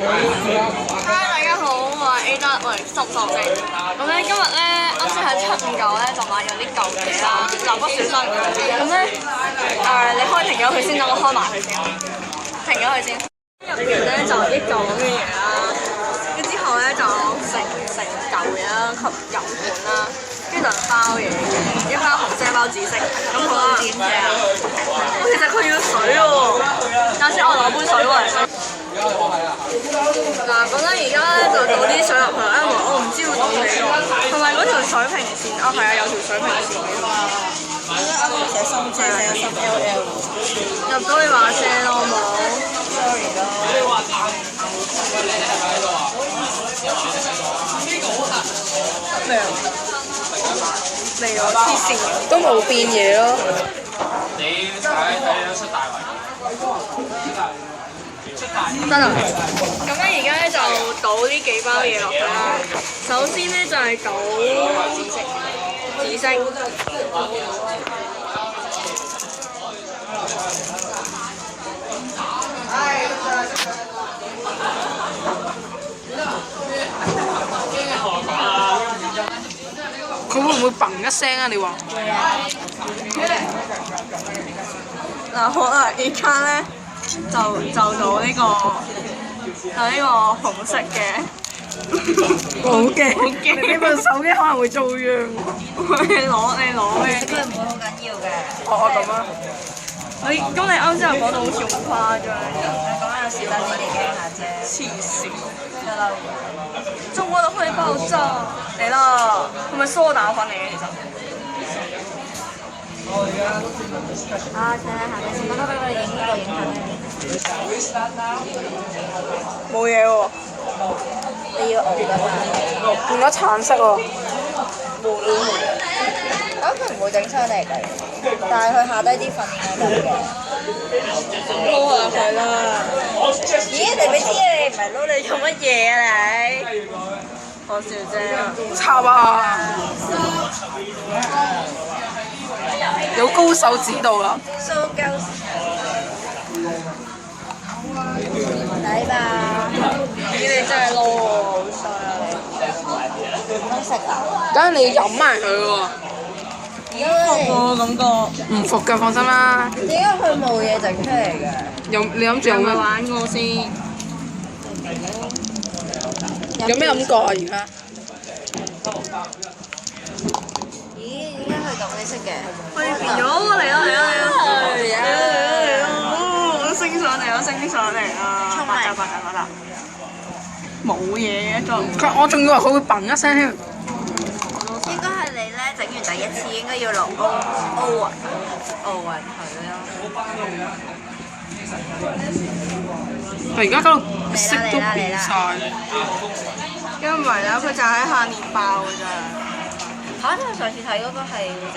大家好，我係 A 得，喂，熟唔熟先？咁咧今日咧，啱先喺759咧就買咗啲舊嘢啦，蠟筆小新。咁咧你開停咗佢先，等我開埋佢先。停咗佢先。入邊咧就一嚿咁嘅嘢啦，跟之後咧就成嚿嘢啦及飲管啦，跟住兩包嘢，一包紅色，一包紫色。咁好啦。點嘅？其實佢要水喎，等先我攞杯水嚟。嗱，講緊而家咧就倒啲水入去，因為我唔知會倒幾多，同埋嗰條水平線，啊係啊，有條水平線嘅。啱啱寫心姐寫咗心 LL。入到你話聲咯，好冇 sorry 咯。咩啊？嚟咗黐線，都冇變嘢咯。你睇得出大圍？得啦。咁咧而家咧就倒呢幾包嘢落去啦。首先咧就係倒紫色。佢會唔會砰一聲啊？你話？嗱好啦，而家咧就到呢個紅色嘅。好驚！好驚！你部手機可能會遭殃。你攞咩？都唔會好緊要嘅。我咁啊！咁你啱先又講到好似好誇張。講下有時等你哋驚下啫。黐線！得啦。中國都可以爆炸！嚟啦！係咪梳打粉嚟嘅其實？啊，睇下下先，得影呢個影下冇嘢喎。你要熬㗎嘛？變咗橙色喎。佢唔會整傷你㗎，但係佢下低啲粉應該得嘅。撈下佢啦！咦？你俾啲嘢你唔係撈，你做乜嘢啊你？講笑啫。插啊！有高手指導啦。So 夠抵吧？咦！你真係撈喎，好衰啊你！唔通食啊？梗係你飲埋佢喎，我感覺。唔服㗎，放心啦。點解佢冇嘢整出嚟嘅？你諗住有咩？係咪玩過先？有咩感覺啊？而家？咦？點解佢咁你識嘅？佢變咗嚟啦！我升上嚟啦！聰明八達。冇嘢嘅仲。我仲以為佢會砰一聲添。應該係你咧整完第一次應該要落奧運佢咯。佢而家嗰度色都變晒。因為唔係啦，佢就喺下面爆㗎咋。嚇！我上次睇嗰個係整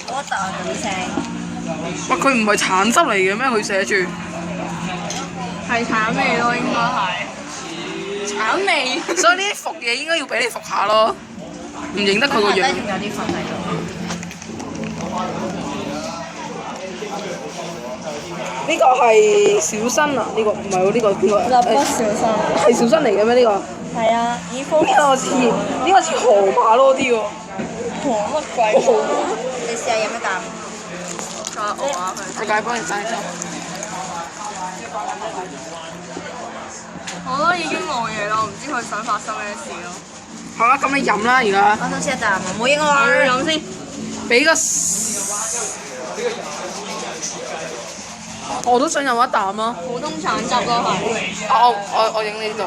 我突啊咁聲。哇！佢唔係橙汁嚟嘅咩？佢寫住。係橙味咯，應該係。橙味。所以呢啲服嘢應該要俾你服下咯，唔認得佢個樣。仲有啲粉喺度。呢個係小新啊！呢個唔係喎，呢個邊個？蠟筆小新。係小新嚟嘅咩？呢個？係啊，以科呢個似河馬多啲喎。河乜鬼？你試下飲一啖。再熬下佢。世界幫你帶走。我覺得已經冇嘢啦，我唔知佢想發生咩事咯。好啦，咁你飲啦而家。我想試一啖，唔好應我我要飲先。俾個。我都想飲一啖啊！普通橙汁咯係。我影你呢度。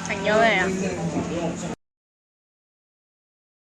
停咗未啊？